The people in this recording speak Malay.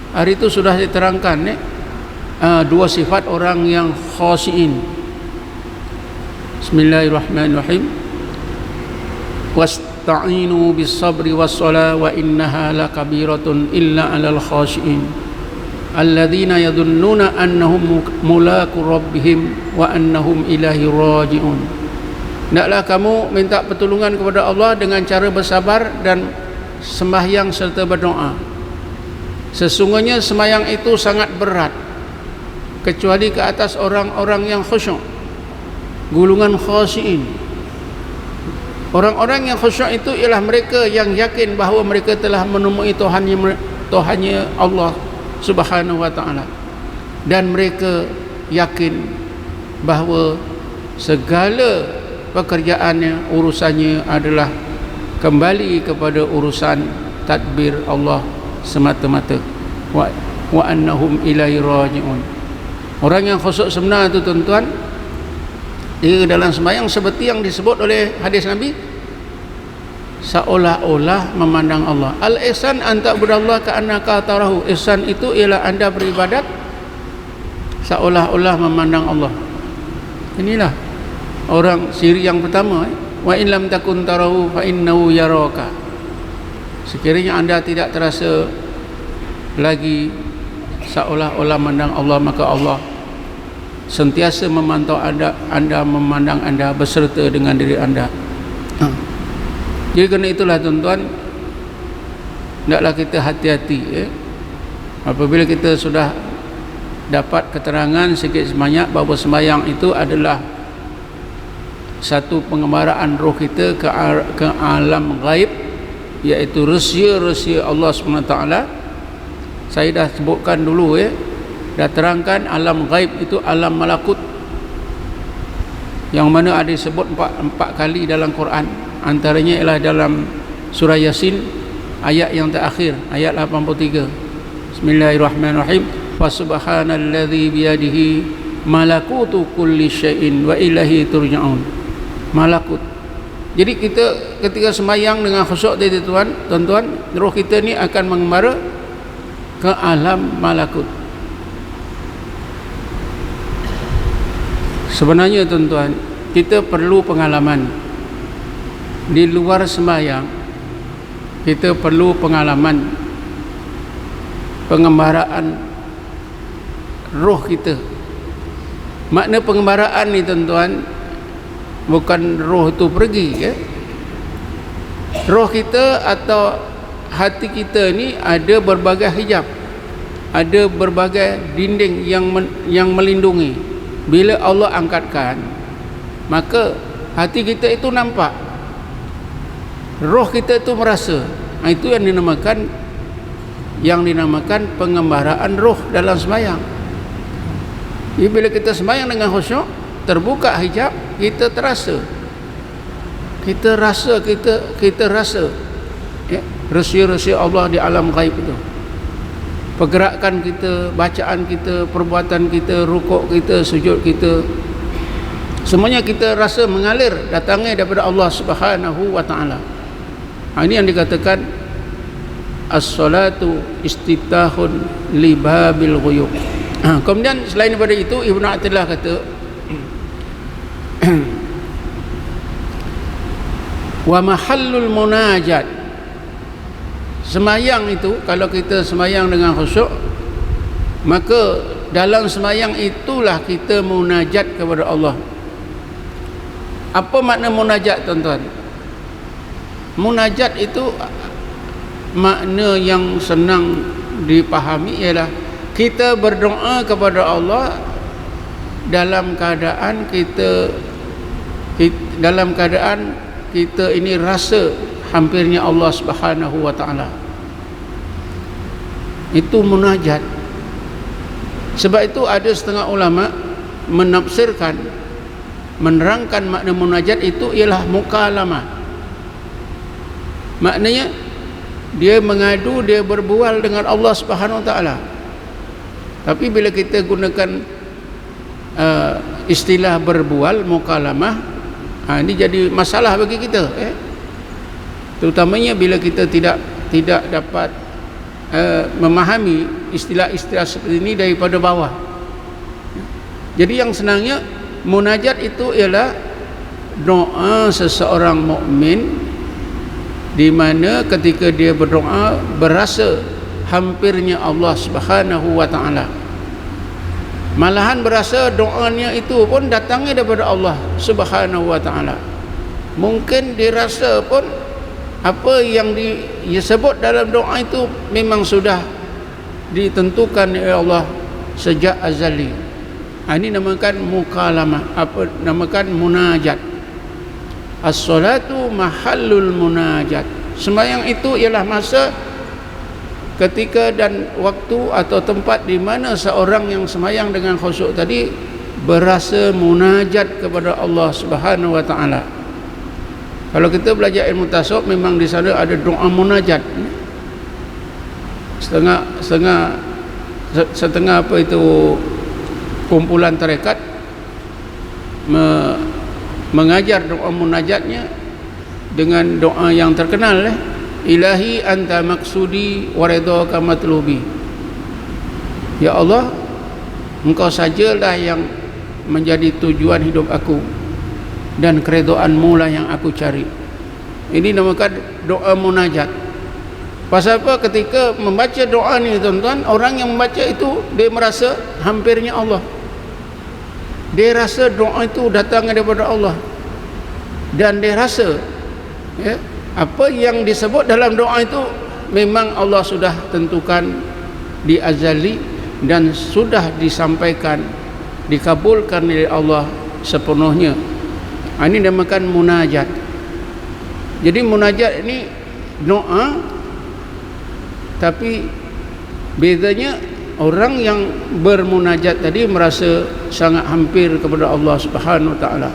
Hari itu sudah diterangkan dua sifat orang yang khashiin. Bismillahirrahmanirrahim. Wasta'inu bis-sabri was-salah wa innaha lakabiratun illa 'alal khashiin alladzina yadhunnuna annahum mulaqu rabbihim wa annahum ilaihi raji'un. Hendaklah kamu minta pertolongan kepada Allah dengan cara bersabar dan sembahyang serta berdoa. Sesungguhnya sembahyang itu sangat berat, kecuali ke atas orang-orang yang khusyuk, golongan khashiin. Orang-orang yang khusyuk itu ialah mereka yang yakin bahawa mereka telah menemui Tuhannya Allah Subhanahu wa ta'ala, dan mereka yakin bahawa segala pekerjaannya, urusannya adalah kembali kepada urusan tadbir Allah semata-mata. Wa annahum ilaihi raji'un. Orang yang khusyuk sebenar itu tuan-tuan, dia dalam sembahyang seperti yang disebut oleh hadis Nabi, seolah-olah memandang Allah. Al-ihsan an ta'budallaha ka'annaka tarahu. Ihsan itu ialah anda beribadat seolah-olah memandang Allah. Inilah orang syirik yang pertama. Wa in lam takun tarahu fa innahu yaraka. Sekiranya anda tidak terasa lagi seolah-olah memandang Allah, maka Allah sentiasa memantau anda memandang anda beserta dengan diri anda. Jadi kerana itulah tuan-tuan, hendaklah kita hati-hati apabila kita sudah dapat keterangan sikit sebanyak bahawa sembahyang itu adalah satu pengembaraan roh kita ke alam gaib, iaitu rahsia-rahsia Allah SWT. Saya dah sebutkan dulu dah terangkan alam gaib itu alam malakut, yang mana ada disebut empat kali dalam Quran. Antaranya ialah dalam surah Yasin ayat yang terakhir, ayat 83. Bismillahirrahmanirrahim. Fasubhanalladzi biyadihi malakutu kulli syai'in wa ilaihi turja'un. Malakut. Jadi kita ketika sembahyang dengan khusyuk tadi tuan-tuan, roh kita ni akan mengembara ke alam malakut. Sebenarnya tuan-tuan, kita perlu pengalaman di luar sembahyang. Kita perlu pengalaman pengembaraan roh kita. Makna pengembaraan ni tuan-tuan, bukan roh itu pergi roh kita atau hati kita ni ada berbagai hijab, ada berbagai dinding yang melindungi. Bila Allah angkatkan, maka hati kita itu nampak, roh kita itu merasa. Itu yang dinamakan pengembaraan roh dalam sembahyang. Jadi bila kita sembahyang dengan khusyuk, terbuka hijab, kita terasa, kita rasa rahsia-rahsia Allah di alam gaib itu. Pergerakan kita, bacaan kita, perbuatan kita, rukuk kita, sujud kita, semuanya kita rasa mengalir datangnya daripada Allah Subhanahu wa ta'ala. Ini yang dikatakan as-salatu istiftahun li babil ghuyub. Kemudian selain daripada itu, Ibnu Athaillah kata wa mahallul munajat, semayang itu, kalau kita semayang dengan khusyuk, maka dalam semayang itulah kita munajat kepada Allah. Apa makna munajat tuan-tuan? Munajat itu makna yang senang dipahami ialah kita berdoa kepada Allah dalam keadaan kita ini rasa hampirnya Allah Subhanahu wa ta'ala. Itu munajat. Sebab itu ada setengah ulama menafsirkan, menerangkan makna munajat itu ialah mukalamah. Maknanya dia mengadu, dia berbual dengan Allah Subhanahu wa ta'ala. Tapi bila kita gunakan istilah berbual, mukalamah, ini jadi masalah bagi kita, terutamanya bila kita tidak dapat memahami istilah-istilah seperti ini daripada bawah. Jadi yang senangnya munajat itu ialah doa seseorang mukmin di mana ketika dia berdoa berasa hampirnya Allah Subhanahu wa taala. Malahan berasa doanya itu pun datangnya daripada Allah Subhanahu wa taala. Mungkin dirasa pun apa yang disebut dalam doa itu memang sudah ditentukan oleh Allah sejak azali. Ini namakan mukalamah, apa namakan munajat. As-salatu mahallul munajat. Sembahyang itu ialah masa ketika dan waktu atau tempat di mana seorang yang sembahyang dengan khusyuk tadi berasa munajat kepada Allah Subhanahu wa taala. Kalau kita belajar ilmu tasawuf memang di sana ada doa munajat. Setengah apa itu kumpulan tarekat mengajar doa munajatnya dengan doa yang terkenal, Ilahi anta maksudi wa ridhaka matlubi. Ya Allah, engkau sajalah yang menjadi tujuan hidup aku dan keridhaan-Mu lah yang aku cari. Ini namakan doa munajat. Pasal apa? Ketika membaca doa ni tuan-tuan, orang yang membaca itu dia merasa hampirnya Allah. Dia rasa doa itu datang daripada Allah. Dan dia rasa apa yang disebut dalam doa itu memang Allah sudah tentukan di azali dan sudah disampaikan, dikabulkan oleh Allah sepenuhnya. Ini dinamakan munajat. Jadi munajat ini doa, tapi bedanya orang yang bermunajat tadi merasa sangat hampir kepada Allah Subhanahu wa taala.